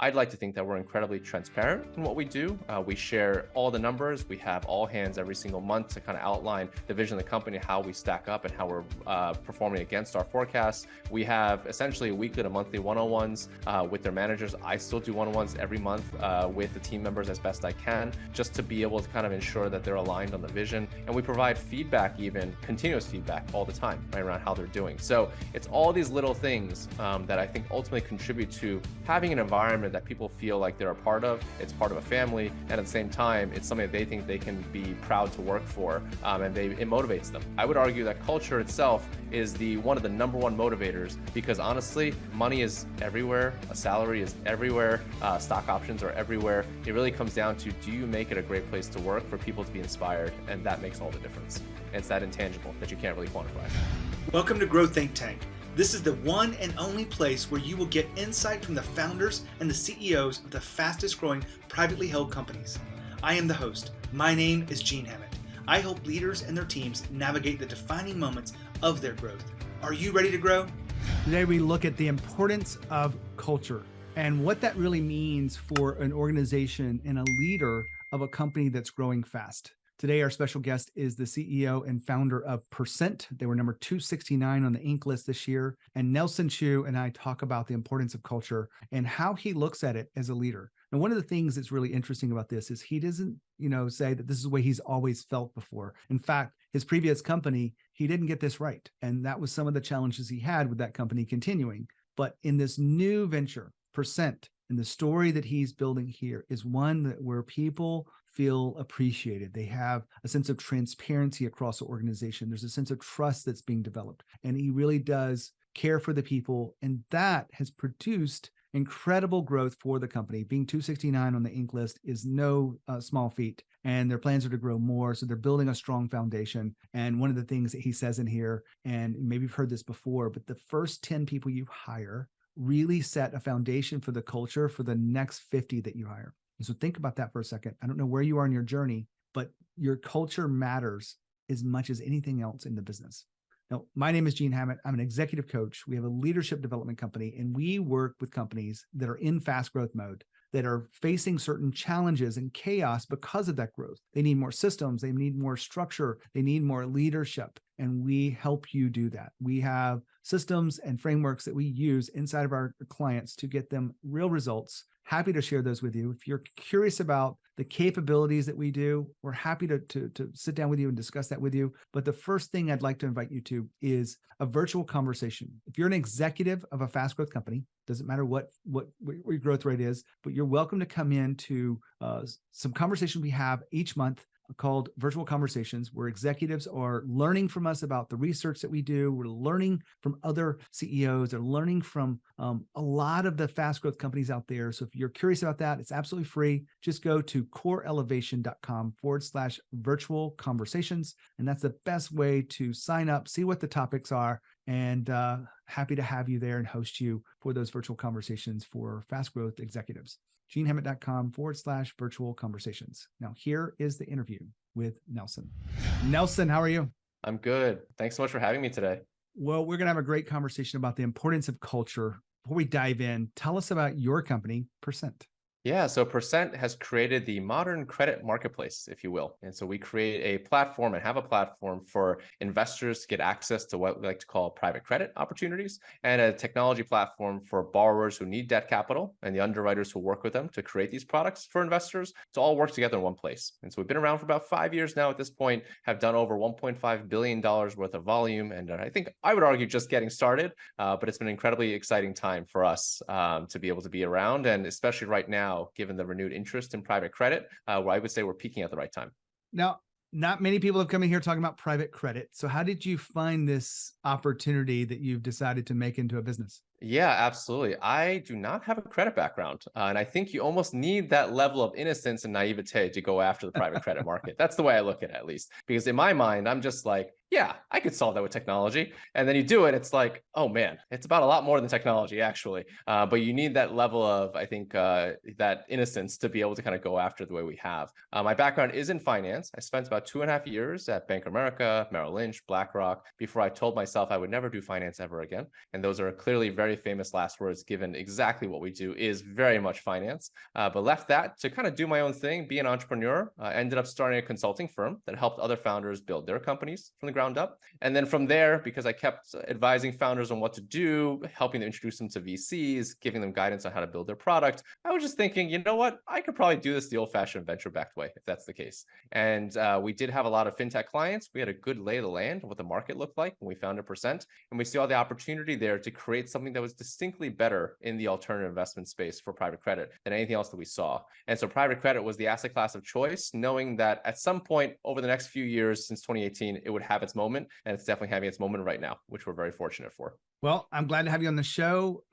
I'd like to think that we're incredibly transparent in what we do. We share all the numbers. We have all hands every single month to kind of outline the vision of the company, how we stack up and how we're performing against our forecasts. We have essentially weekly to monthly one-on-ones with their managers. I still do one-on-ones every month with the team members as best I can, just to be able to kind of ensure that they're aligned on the vision. And we provide feedback, even continuous feedback all the time, right, around how they're doing. So it's all these little things that I think ultimately contribute to having an environment that people feel like they're a part of. It's part of a family, and at the same time, it's something that they think they can be proud to work for, and it motivates them. I would argue that culture itself is one of the number one motivators, because honestly, money is everywhere, a salary is everywhere, stock options are everywhere. It really comes down to, do you make it a great place to work for people to be inspired? And that makes all the difference. And it's that intangible that you can't really quantify. Welcome to Grow Think Tank. This is the one and only place where you will get insight from the founders and the CEOs of the fastest growing privately held companies. I am the host. My name is Gene Hammett. I help leaders and their teams navigate the defining moments of their growth. Are you ready to grow? Today we look at the importance of culture and what that really means for an organization and a leader of a company that's growing fast. Today, our special guest is the CEO and founder of Percent. They were number 269 on the Inc. list this year. And Nelson Chu and I talk about the importance of culture and how he looks at it as a leader. And one of the things that's really interesting about this is he doesn't, say that this is the way he's always felt before. In fact, his previous company, he didn't get this right. And that was some of the challenges he had with that company continuing. But in this new venture, Percent, and the story that he's building here is one where people feel appreciated. They have a sense of transparency across the organization. There's a sense of trust that's being developed. And he really does care for the people. And that has produced incredible growth for the company. Being 269 on the Inc. list is no small feat. And their plans are to grow more. So they're building a strong foundation. And one of the things that he says in here, and maybe you've heard this before, but the first 10 people you hire really set a foundation for the culture for the next 50 that you hire. And so think about that for a second. I don't know where you are in your journey, but your culture matters as much as anything else in the business. Now, my name is Gene Hammett. I'm an executive coach. We have a leadership development company, and we work with companies that are in fast growth mode, that are facing certain challenges and chaos because of that growth. They need more systems. They need more structure. They need more leadership. And we help you do that. We have systems and frameworks that we use inside of our clients to get them real results. Happy to share those with you. If you're curious about the capabilities that we do, we're happy to sit down with you and discuss that with you. But the first thing I'd like to invite you to is a virtual conversation. If you're an executive of a fast growth company, doesn't matter what your growth rate is, but you're welcome to come in to some conversation we have each month called Virtual Conversations, where executives are learning from us about the research that we do. We're learning from other CEOs. They're learning from a lot of the fast growth companies out there. So if you're curious about that, it's absolutely free. Just go to coreelevation.com/virtual conversations. And that's the best way to sign up, see what the topics are, and happy to have you there and host you for those virtual conversations for fast growth executives. genehammett.com/virtual conversations. Now, here is the interview with Nelson. Nelson, how are you? I'm good. Thanks so much for having me today. Well, we're going to have a great conversation about the importance of culture. Before we dive in, tell us about your company, Percent. Yeah, so Percent has created the modern credit marketplace, if you will. And so we create a platform and have a platform for investors to get access to what we like to call private credit opportunities, and a technology platform for borrowers who need debt capital and the underwriters who work with them to create these products for investors to all work together in one place. And so we've been around for about 5 years now at this point, have done over $1.5 billion worth of volume. And I think I would argue just getting started, but it's been an incredibly exciting time for us to be able to be around. And especially right now, given the renewed interest in private credit, where I would say we're peaking at the right time. Now, not many people have come in here talking about private credit. So how did you find this opportunity that you've decided to make into a business? Yeah, absolutely. I do not have a credit background. And I think you almost need that level of innocence and naivete to go after the private credit market. That's the way I look at it least. Because in my mind, I'm just like, yeah, I could solve that with technology. And then you do it, it's like, oh man, it's about a lot more than technology, actually. But you need that level of, I think, that innocence to be able to kind of go after the way we have. My background is in finance. I spent about 2.5 years at Bank of America, Merrill Lynch, BlackRock, before I told myself I would never do finance ever again. And those are clearly very famous last words, given exactly what we do is very much finance. But left that to kind of do my own thing, be an entrepreneur. I ended up starting a consulting firm that helped other founders build their companies from the ground up. And then from there, because I kept advising founders on what to do, helping to introduce them to VCs, giving them guidance on how to build their product, I was just thinking, you know what? I could probably do this the old-fashioned venture-backed way, if that's the case. And we did have a lot of fintech clients. We had a good lay of the land of what the market looked like when we founded Percent. And we saw the opportunity there to create something that was distinctly better in the alternative investment space for private credit than anything else that we saw. And so private credit was the asset class of choice, knowing that at some point over the next few years since 2018, it would have its moment. And it's definitely having its moment right now, which we're very fortunate for. Well, I'm glad to have you on the show.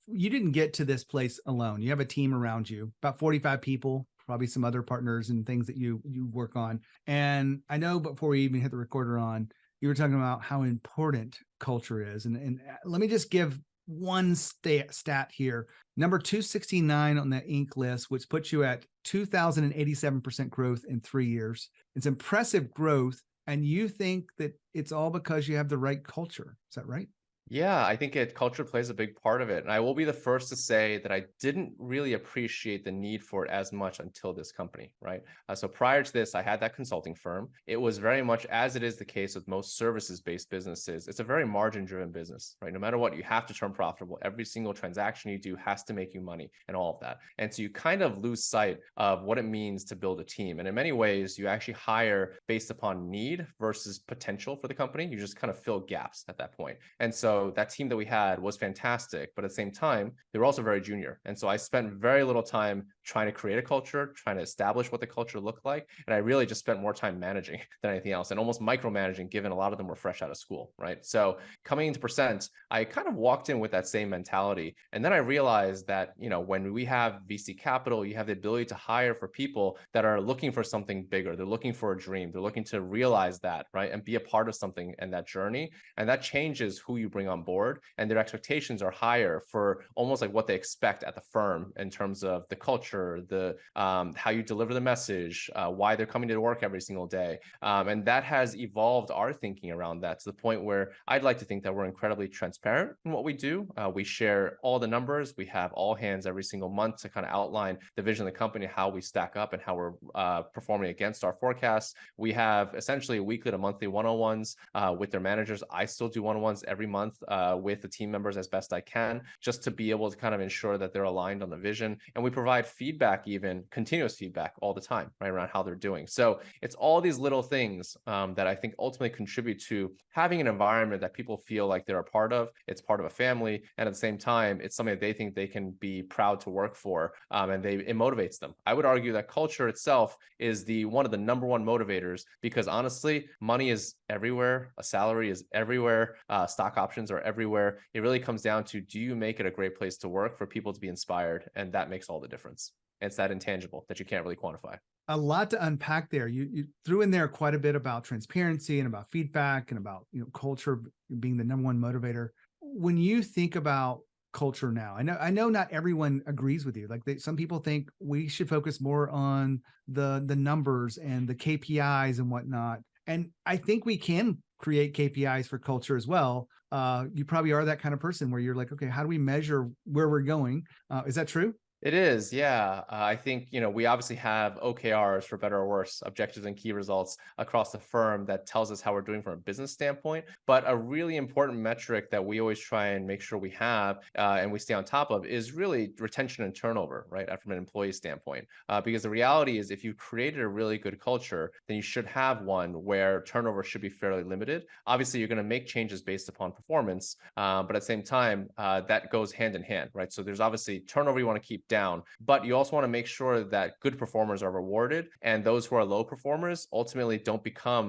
You didn't get to this place alone. You have a team around you, about 45 people, probably some other partners and things that you work on. And I know before we even hit the recorder on, you were talking about how important culture is. And let me just give one stat here. Number 269 on the Inc. list, which puts you at 2,087% growth in 3 years. It's impressive growth. And you think that it's all because you have the right culture. Is that right? Yeah, I think culture plays a big part of it. And I will be the first to say that I didn't really appreciate the need for it as much until this company, right? So prior to this, I had that consulting firm. It was very much, as it is the case with most services-based businesses, it's a very margin-driven business, right? No matter what, you have to turn profitable. Every single transaction you do has to make you money and all of that. And so you kind of lose sight of what it means to build a team. And in many ways, you actually hire based upon need versus potential for the company. You just kind of fill gaps at that point. And so that team that we had was fantastic, but at the same time, they were also very junior. And so I spent very little time trying to create a culture, trying to establish what the culture looked like. And I really just spent more time managing than anything else and almost micromanaging, given a lot of them were fresh out of school, right? So coming into Percent, I kind of walked in with that same mentality. And then I realized that, when we have VC capital, you have the ability to hire for people that are looking for something bigger. They're looking for a dream. They're looking to realize that, right? And be a part of something in that journey. And that changes who you bring on board, and their expectations are higher for almost like what they expect at the firm in terms of the culture, the how you deliver the message, why they're coming to work every single day. And that has evolved our thinking around that to the point where I'd like to think that we're incredibly transparent in what we do. We share all the numbers. We have all hands every single month to kind of outline the vision of the company, how we stack up and how we're performing against our forecasts. We have essentially weekly to monthly one-on-ones with their managers. I still do one-on-ones every month with the team members as best I can, just to be able to kind of ensure that they're aligned on the vision. And we provide feedback, even continuous feedback all the time, right, around how they're doing. So it's all these little things that I think ultimately contribute to having an environment that people feel like they're a part of. It's part of a family. And at the same time, it's something that they think they can be proud to work for. And it motivates them. I would argue that culture itself is one of the number one motivators, because honestly, money is everywhere. A salary is everywhere. Stock options are everywhere. It really comes down to, do you make it a great place to work for people to be inspired? And that makes all the difference. It's that intangible that you can't really quantify. A lot to unpack there. You threw in there quite a bit about transparency and about feedback and about culture being the number one motivator. When you think about culture now, I know not everyone agrees with you. Like some people think we should focus more on the numbers and the KPIs and whatnot. And I think we can create KPIs for culture as well. You probably are that kind of person where you're like, okay, how do we measure where we're going? Is that true? It is, yeah. I think, we obviously have OKRs, for better or worse, objectives and key results across the firm that tells us how we're doing from a business standpoint. But a really important metric that we always try and make sure we have and we stay on top of is really retention and turnover, right, from an employee standpoint. Because the reality is, if you created a really good culture, then you should have one where turnover should be fairly limited. Obviously, you're going to make changes based upon performance, but at the same time, that goes hand in hand, right? So there's obviously turnover you want to keep down. But you also want to make sure that good performers are rewarded, and those who are low performers ultimately don't become,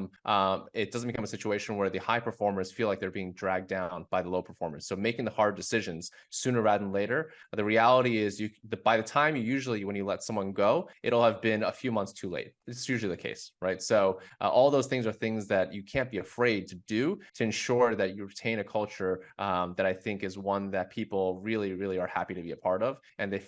it doesn't become a situation where the high performers feel like they're being dragged down by the low performers. So making the hard decisions sooner rather than later. The reality is by the time when you let someone go, it'll have been a few months too late. It's usually the case, right? So all those things are things that you can't be afraid to do to ensure that you retain a culture that I think is one that people really, really are happy to be a part of, and they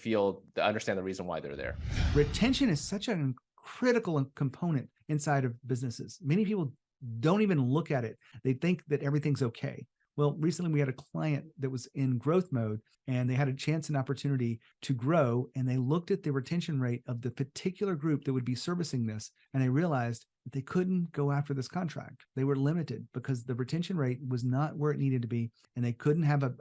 understand the reason why they're there. Retention is such a critical component inside of businesses. Many people don't even look at it. They think that everything's okay. Well, recently we had a client that was in growth mode, and they had a chance and opportunity to grow, and they looked at the retention rate of the particular group that would be servicing this, and they realized that they couldn't go after this contract. They were limited because the retention rate was not where it needed to be, and they couldn't have a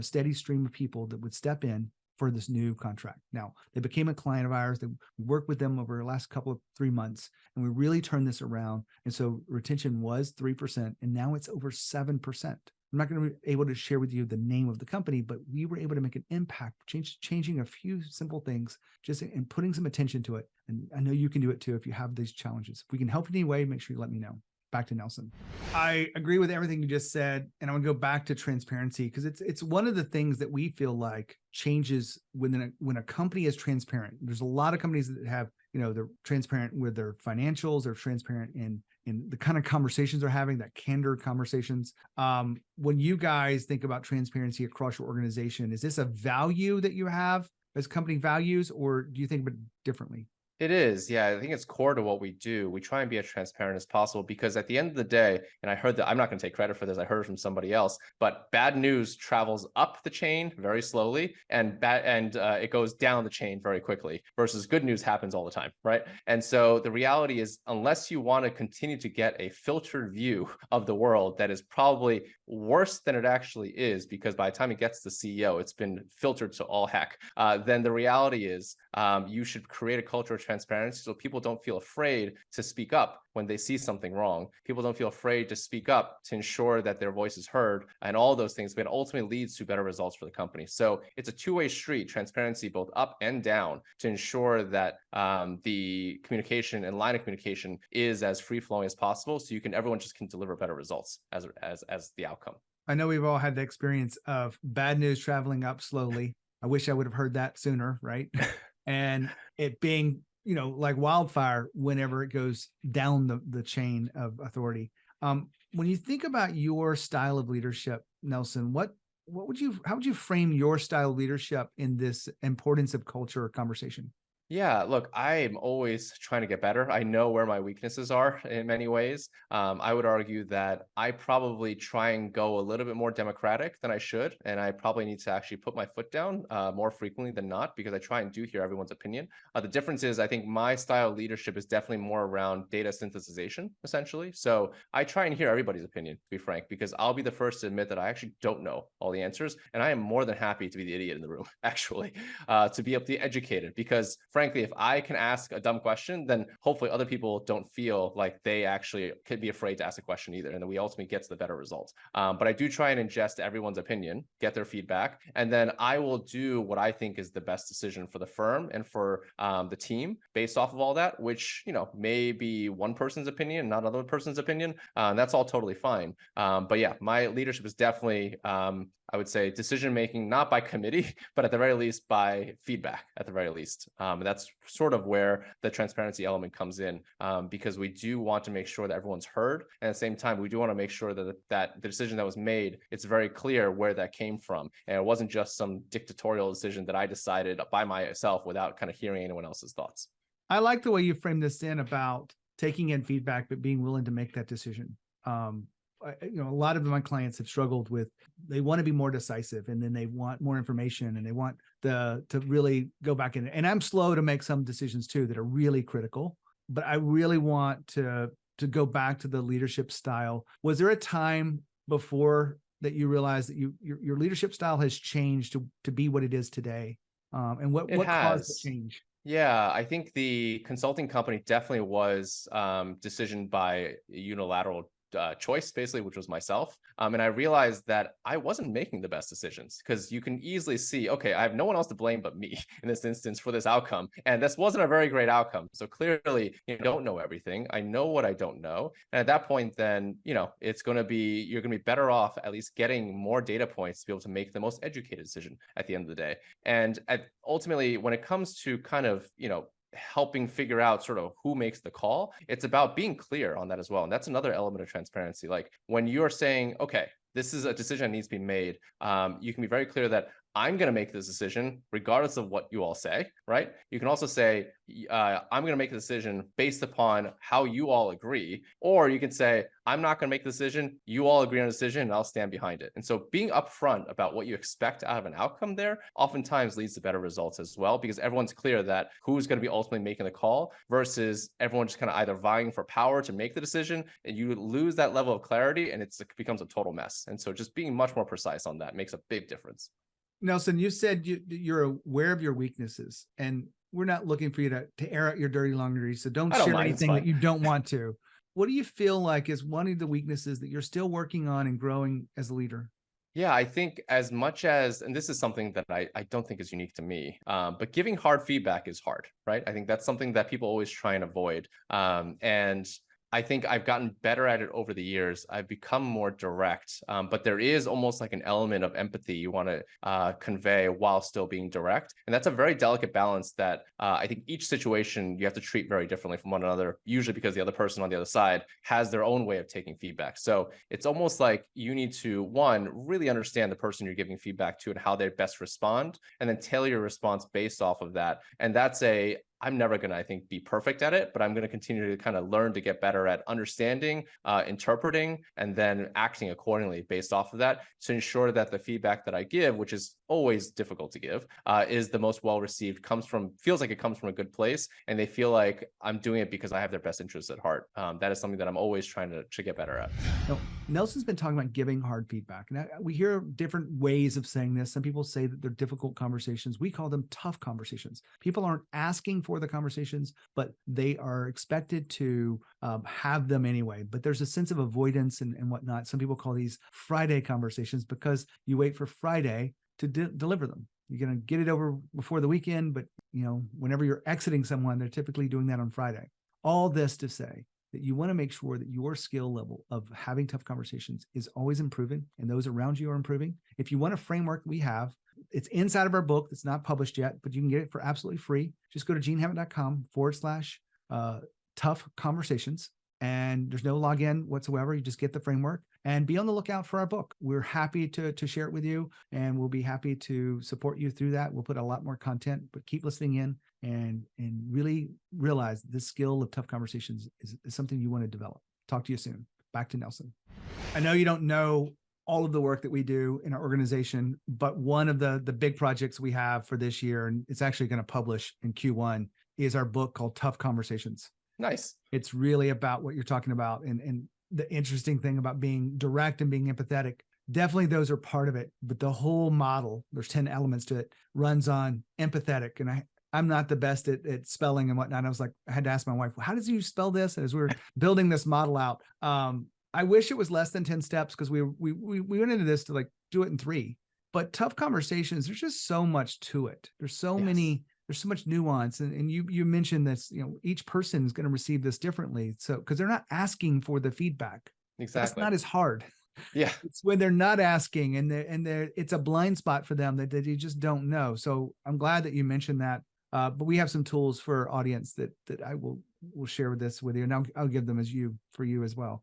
steady stream of people that would step in for this new contract. Now, they became a client of ours. They worked with them over the last 3 months, and we really turned this around. And so retention was 3%, and now it's over 7%. I'm not going to be able to share with you the name of the company, but we were able to make an impact, changing a few simple things, and putting some attention to it. And I know you can do it too if you have these challenges. If we can help in any way, make sure you let me know. Back to Nelson. I agree with everything you just said, and I want to go back to transparency because it's one of the things that we feel like changes when a company is transparent. There's a lot of companies that have, they're transparent with their financials, they're transparent in the kind of conversations they're having, that candor conversations. When you guys think about transparency across your organization, is this a value that you have as company values, or do you think of it differently? It is. Yeah. I think it's core to what we do. We try and be as transparent as possible because at the end of the day, and I heard that, I'm not going to take credit for this, I heard it from somebody else, but bad news travels up the chain very slowly and it goes down the chain very quickly versus good news happens all the time. Right. And so the reality is, unless you want to continue to get a filtered view of the world that is probably worse than it actually is, because by the time it gets to the CEO, it's been filtered to all heck, then the reality is you should create a culture of transparency so people don't feel afraid to speak up when they see something wrong. People don't feel afraid to speak up to ensure that their voice is heard, and all those things, but ultimately leads to better results for the company. So it's a two-way street, transparency both up and down, to ensure that the communication and line of communication is as free-flowing as possible, so everyone just can deliver better results as the outcome. I know we've all had the experience of bad news traveling up slowly. I wish I would have heard that sooner, right? And it being, like wildfire whenever it goes down the chain of authority. When you think about your style of leadership, Nelson, how would you frame your style of leadership in this importance of culture conversation? Yeah, look, I'm always trying to get better. I know where my weaknesses are in many ways. I would argue that I probably try and go a little bit more democratic than I should, and I probably need to actually put my foot down more frequently than not, because I try and do hear everyone's opinion. The difference is, I think my style of leadership is definitely more around data synthesization, essentially. So I try and hear everybody's opinion, to be frank, because I'll be the first to admit that I actually don't know all the answers, and I am more than happy to be the idiot in the room, actually, to be able to be educated, because frankly, if I can ask a dumb question, then hopefully other people don't feel like they actually could be afraid to ask a question either. And then we ultimately get to the better results. But I do try and ingest everyone's opinion, get their feedback, and then I will do what I think is the best decision for the firm and for the team based off of all that, which, may be one person's opinion, not another person's opinion. That's all totally fine. But yeah, my leadership is definitely, I would say, decision-making, not by committee, but at the very least by feedback, at the very least. And that's sort of where the transparency element comes in, because we do want to make sure that everyone's heard. And at the same time, we do want to make sure that the decision that was made, it's very clear where that came from. And it wasn't just some dictatorial decision that I decided by myself without kind of hearing anyone else's thoughts. I like the way you framed this in about taking in feedback, but being willing to make that decision. A lot of my clients have struggled with, they want to be more decisive, and then they want more information, and they want to really go back in. And I'm slow to make some decisions too that are really critical, but I really want to go back to the leadership style. Was there a time before that you realized that your leadership style has changed to be what it is today? And what caused the change? Yeah, I think the consulting company definitely was decision by unilateral choice, basically, which was myself. And I realized that I wasn't making the best decisions, because you can easily see, okay, I have no one else to blame but me in this instance for this outcome. And this wasn't a very great outcome. So clearly, you don't know everything. I know what I don't know. And at that point, then, it's going to be, you're going to be better off at least getting more data points to be able to make the most educated decision at the end of the day. And ultimately, when it comes to kind of, helping figure out sort of who makes the call, it's about being clear on that as well. And that's another element of transparency. Like when you're saying, okay, this is a decision that needs to be made, you can be very clear that I'm going to make this decision regardless of what you all say, right? You can also say, I'm going to make a decision based upon how you all agree. Or you can say, I'm not going to make the decision. You all agree on a decision and I'll stand behind it. And so being upfront about what you expect out of an outcome there oftentimes leads to better results as well, because everyone's clear that who's going to be ultimately making the call versus everyone just kind of either vying for power to make the decision, and you lose that level of clarity and it becomes a total mess. And so just being much more precise on that makes a big difference. Nelson, you said you're aware of your weaknesses, and we're not looking for you to air out your dirty laundry. So don't share anything that you don't want to. What do you feel like is one of the weaknesses that you're still working on and growing as a leader? Yeah, I think as much as, and this is something that I don't think is unique to me, but giving hard feedback is hard, right? I think that's something that people always try and avoid. And I think I've gotten better at it over the years. I've become more direct, but there is almost like an element of empathy you want to convey while still being direct. And that's a very delicate balance that I think each situation you have to treat very differently from one another, usually because the other person on the other side has their own way of taking feedback. So it's almost like you need to, one, really understand the person you're giving feedback to and how they best respond, and then tailor your response based off of that. And that's I'm never going to, I think, be perfect at it, but I'm going to continue to kind of learn to get better at understanding, interpreting, and then acting accordingly based off of that to ensure that the feedback that I give, which is always difficult to give, is the most well-received, feels like it comes from a good place, and they feel like I'm doing it because I have their best interests at heart. That is something that I'm always trying to get better at. Now, Nelson's been talking about giving hard feedback. And we hear different ways of saying this. Some people say that they're difficult conversations. We call them tough conversations. People aren't asking for the conversations, but they are expected to have them anyway. But there's a sense of avoidance and whatnot. Some people call these Friday conversations because you wait for Friday to deliver them. You're going to get it over before the weekend, but whenever you're exiting someone, they're typically doing that on Friday. All this to say that you want to make sure that your skill level of having tough conversations is always improving and those around you are improving. If you want a framework we have, it's inside of our book. It's not published yet, but you can get it for absolutely free. Just go to genehammett.com/tough conversations. And there's no login whatsoever. You just get the framework and be on the lookout for our book. We're happy to share it with you, and we'll be happy to support you through that. We'll put a lot more content, but keep listening in and really realize this skill of tough conversations is something you want to develop. Talk to you soon. Back to Nelson. I know you don't know all of the work that we do in our organization, but one of the big projects we have for this year, and it's actually going to publish in Q1, is our book called Tough Conversations. Nice. It's really about what you're talking about. And the interesting thing about being direct and being empathetic, definitely those are part of it. But the whole model, there's 10 elements to it, runs on empathetic. And I'm not the best at spelling and whatnot. I had to ask my wife, well, how does you spell this? As we're building this model out. I wish it was less than 10 steps because we went into this to do it in 3. But tough conversations, there's just so much to it. There's so much nuance. And you mentioned this, each person is going to receive this differently. So, because they're not asking for the feedback. Exactly. That's not as hard. Yeah. It's when they're not asking and it's a blind spot for them that you just don't know. So I'm glad that you mentioned that. But we have some tools for our audience that I will share this with you. And I'll give them for you as well.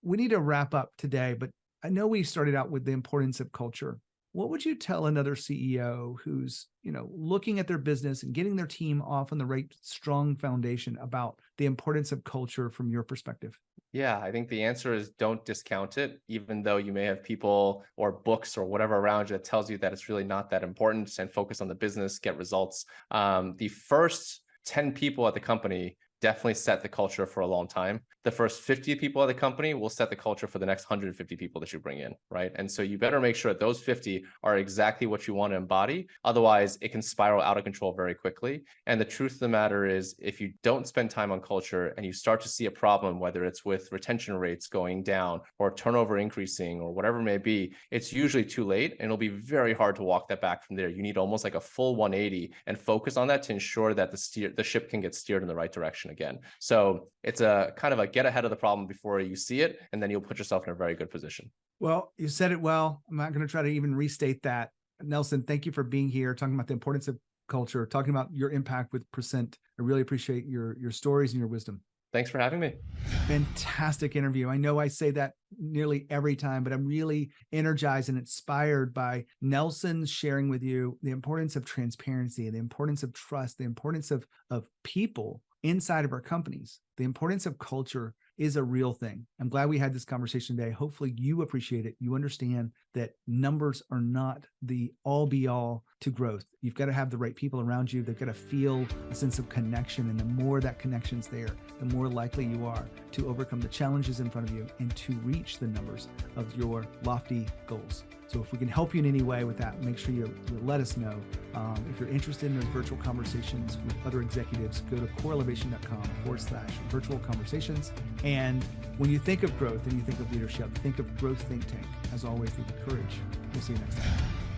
We need to wrap up today, but I know we started out with the importance of culture. What would you tell another CEO who's, looking at their business and getting their team off on the right, strong foundation about the importance of culture from your perspective? Yeah, I think the answer is don't discount it, even though you may have people or books or whatever around you that tells you that it's really not that important, and focus on the business, get results. The first 10 people at the company definitely set the culture for a long time. The first 50 people at the company will set the culture for the next 150 people that you bring in, right? And so you better make sure that those 50 are exactly what you want to embody. Otherwise, it can spiral out of control very quickly. And the truth of the matter is, if you don't spend time on culture and you start to see a problem, whether it's with retention rates going down or turnover increasing or whatever it may be, it's usually too late, and it'll be very hard to walk that back from there. You need almost like a full 180 and focus on that to ensure that the ship can get steered in the right direction again. So it's a kind of a get ahead of the problem before you see it, and then you'll put yourself in a very good position. Well, you said it well. I'm not going to try to even restate that. Nelson, thank you for being here, talking about the importance of culture, talking about your impact with Percent. I really appreciate your stories and your wisdom. Thanks for having me. Fantastic interview. I know I say that nearly every time, but I'm really energized and inspired by Nelson sharing with you the importance of transparency, the importance of trust, the importance of people inside of our companies. The importance of culture is a real thing. I'm glad we had this conversation today. Hopefully you appreciate it. You understand that numbers are not the all be all to growth. You've got to have the right people around you. They've got to feel a sense of connection. And the more that connection's there, the more likely you are to overcome the challenges in front of you and to reach the numbers of your lofty goals. So if we can help you in any way with that, make sure you let us know. If you're interested in those virtual conversations with other executives, go to coreelevation.com/virtual conversations. And when you think of growth and you think of leadership, think of Growth Think Tank. As always, lead with courage. We'll see you next time.